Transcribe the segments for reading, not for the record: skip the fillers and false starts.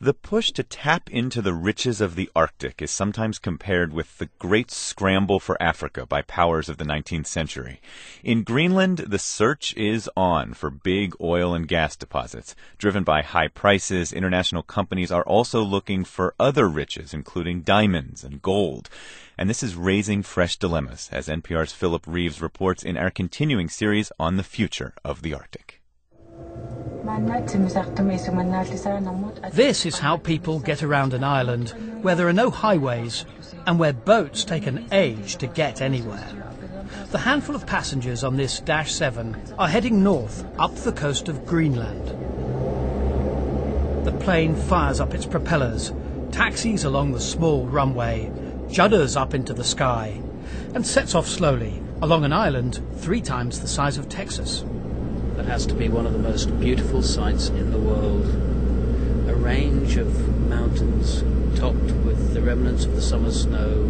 The push to tap into the riches of the Arctic is sometimes compared with the Great Scramble for Africa by powers of the 19th century. In Greenland, the search is on for big oil and gas deposits. Driven by high prices, international companies are also looking for other riches, including diamonds and gold. And this is raising fresh dilemmas, as NPR's Philip Reeves reports in our continuing series on the future of the Arctic. This is how people get around an island where there are no highways and where boats take an age to get anywhere. The handful of passengers on this Dash 7 are heading north up the coast of Greenland. The plane fires up its propellers, taxis along the small runway, judders up into the sky, and sets off slowly along an island 3 times the size of Texas. That has to be one of the most beautiful sights in the world. A range of mountains topped with the remnants of the summer snow,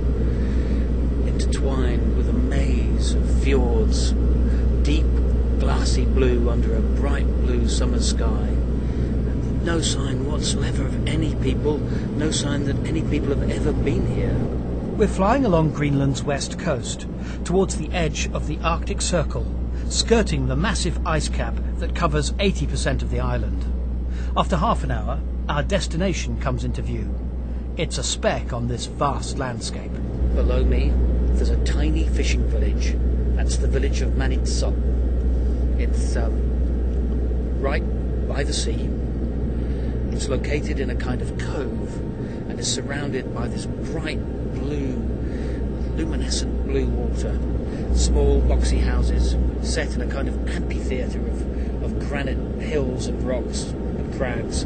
intertwined with a maze of fjords, deep glassy blue under a bright blue summer sky. No sign whatsoever of any people, no sign that any people have ever been here. We're flying along Greenland's west coast, towards the edge of the Arctic Circle, skirting the massive ice cap that covers 80% of the island. After half an hour, our destination comes into view. It's a speck on this vast landscape. Below me, there's a tiny fishing village. That's the village of Manitsok. It's right by the sea. It's located in a kind of cove and is surrounded by this bright blue, luminescent blue water. Small boxy houses set in a kind of amphitheatre of granite hills and rocks and crags.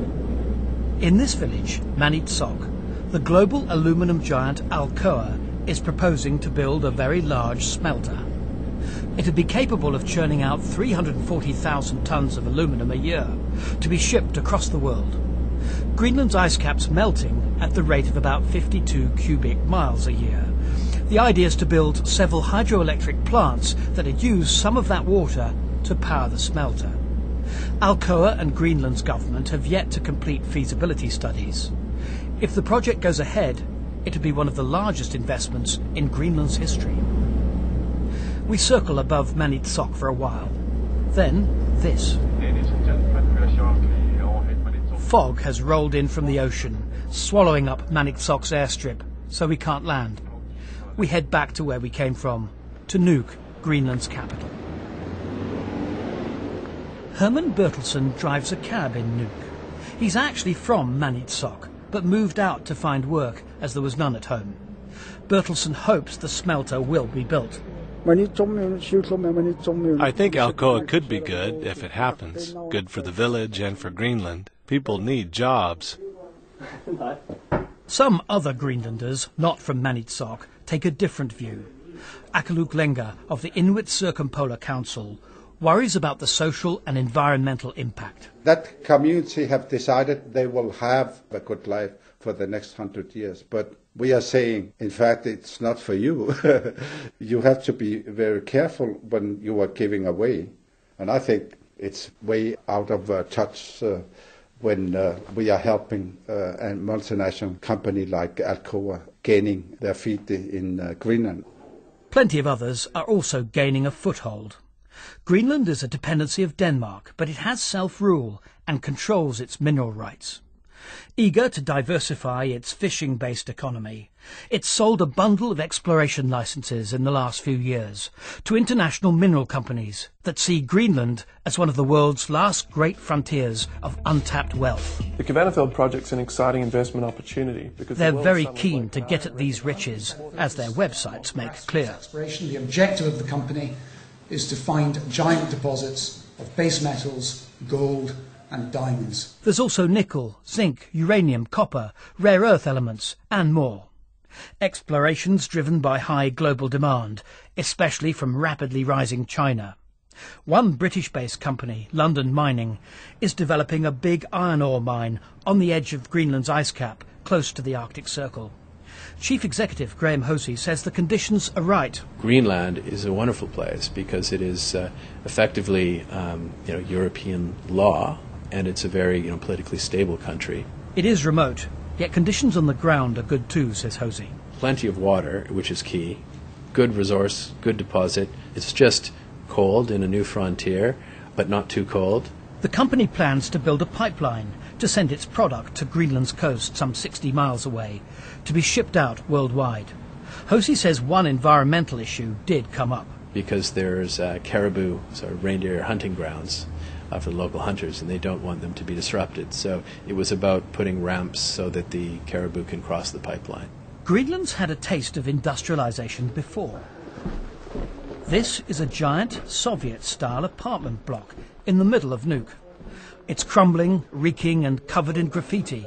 In this village, Manitsok, the global aluminum giant Alcoa is proposing to build a very large smelter. It would be capable of churning out 340,000 tons of aluminum a year to be shipped across the world. Greenland's ice cap's melting at the rate of about 52 cubic miles a year. The idea is to build several hydroelectric plants that would use some of that water to power the smelter. Alcoa and Greenland's government have yet to complete feasibility studies. If the project goes ahead, it would be one of the largest investments in Greenland's history. We circle above Manitsok for a while. Then, this. Fog has rolled in from the ocean, swallowing up Manitsok's airstrip, so we can't land. We head back to where we came from, to Nuuk, Greenland's capital. Herman Bertelsen drives a cab in Nuuk. He's actually from Manitsok, but moved out to find work as there was none at home. Bertelsen hopes the smelter will be built. I think Alcoa could be good if it happens. Good for the village and for Greenland. People need jobs. Some other Greenlanders, not from Manitsok, take a different view. Akaluk Lenga of the Inuit Circumpolar Council worries about the social and environmental impact. That community have decided they will have a good life for the next 100 years. But we are saying, in fact, it's not for you. You have to be very careful when you are giving away. And I think it's way out of touch when we are helping a multinational company like Alcoa gaining their feet in Greenland. Plenty of others are also gaining a foothold. Greenland is a dependency of Denmark, but it has self-rule and controls its mineral rights. Eager to diversify its fishing-based economy, it's sold a bundle of exploration licenses in the last few years to international mineral companies that see Greenland as one of the world's last great frontiers of untapped wealth. The Kvanefjeld project's an exciting investment opportunity because they're very keen to get at these riches, as their websites make clear. The objective of the company is to find giant deposits of base metals, gold and diamonds. There's also nickel, zinc, uranium, copper, rare earth elements and more. Explorations driven by high global demand, especially from rapidly rising China. One British-based company, London Mining, is developing a big iron ore mine on the edge of Greenland's ice cap, close to the Arctic Circle. Chief Executive Graham Hosey says the conditions are right. Greenland is a wonderful place because it is effectively European law, and it's a very politically stable country. It is remote, yet conditions on the ground are good too, says Hosey. Plenty of water, which is key. Good resource, good deposit. It's just cold in a new frontier, but not too cold. The company plans to build a pipeline to send its product to Greenland's coast some 60 miles away, to be shipped out worldwide. Hosey says one environmental issue did come up. Because there's caribou, so reindeer hunting grounds for the local hunters, and they don't want them to be disrupted. So it was about putting ramps so that the caribou can cross the pipeline. Greenland's had a taste of industrialization before. This is a giant Soviet-style apartment block in the middle of Nuuk. It's crumbling, reeking and covered in graffiti.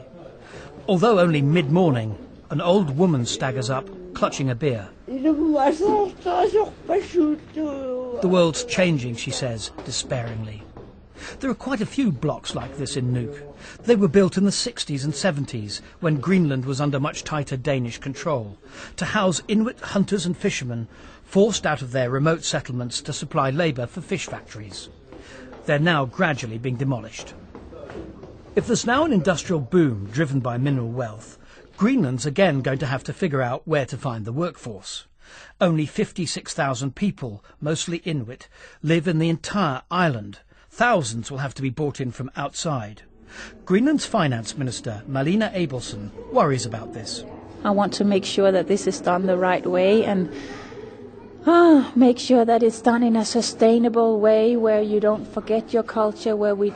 Although only mid-morning, an old woman staggers up, clutching a beer. The world's changing, she says, despairingly. There are quite a few blocks like this in Nuuk. They were built in the 60s and 70s, when Greenland was under much tighter Danish control, to house Inuit hunters and fishermen forced out of their remote settlements to supply labour for fish factories. They're now gradually being demolished. If there's now an industrial boom driven by mineral wealth, Greenland's again going to have to figure out where to find the workforce. Only 56,000 people, mostly Inuit, live in the entire island. Thousands will have to be brought in from outside. Greenland's finance minister, Malina Abelson, worries about this. I want to make sure that this is done the right way and make sure that it's done in a sustainable way where you don't forget your culture, where we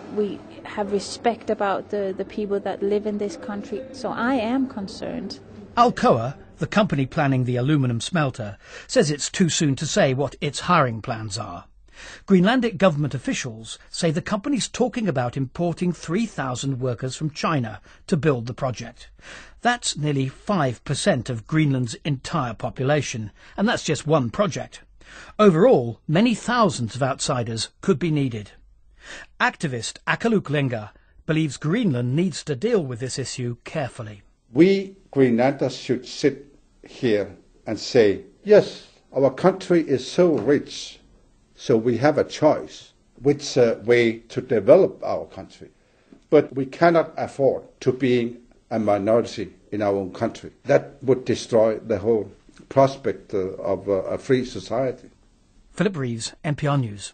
have respect about the people that live in this country. So I am concerned. Alcoa, the company planning the aluminium smelter, says it's too soon to say what its hiring plans are. Greenlandic government officials say the company's talking about importing 3,000 workers from China to build the project. That's nearly 5% of Greenland's entire population, and that's just one project. Overall, many thousands of outsiders could be needed. Activist Akaluk Lenga believes Greenland needs to deal with this issue carefully. We Greenlanders should sit here and say, yes, our country is so rich, so we have a choice which way to develop our country. But we cannot afford to be a minority in our own country. That would destroy the whole prospect of a free society. Philip Reeves, NPR News.